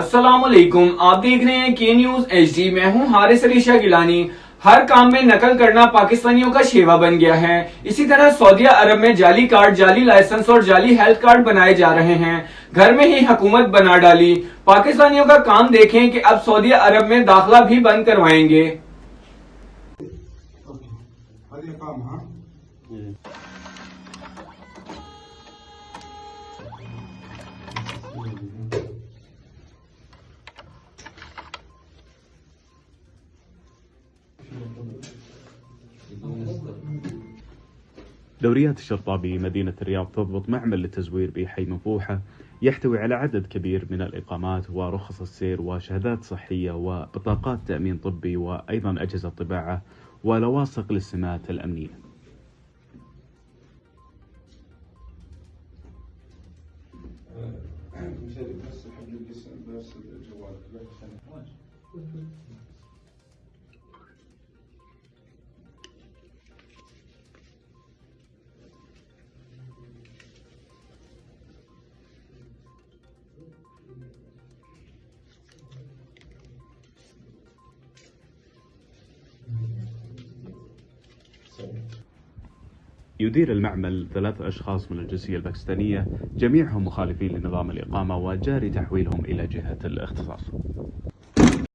अस्सलामुअलैकुम, आप देख रहे हैं के न्यूज HD। मैं हूं हारिस अली शाह गिलानी। हर काम में नकल करना पाकिस्तानियों का शेवा बन गया है। इसी तरह सऊदी अरब में जाली कार्ड, जाली लाइसेंस और जाली हेल्थ कार्ड बनाए जा रहे हैं। घर में ही हुकूमत बना डाली। पाकिस्तानियों का काम देखें कि अब सऊदी अरब में दाखिला भी बंद करवाएंगे। دوريات الشرطة بمدينة الرياض تضبط معمل للتزوير بحي منفوحة يحتوي على عدد كبير من الإقامات ورخص السير وشهادات صحية وبطاقات تأمين طبي وأيضا أجهزة طباعة ولواصق للسمات الأمنية. يدير المعمل 3 أشخاص من الجنسية الباكستانية، جميعهم مخالفين لنظام الإقامة وجاري تحويلهم إلى جهة الاختصاص.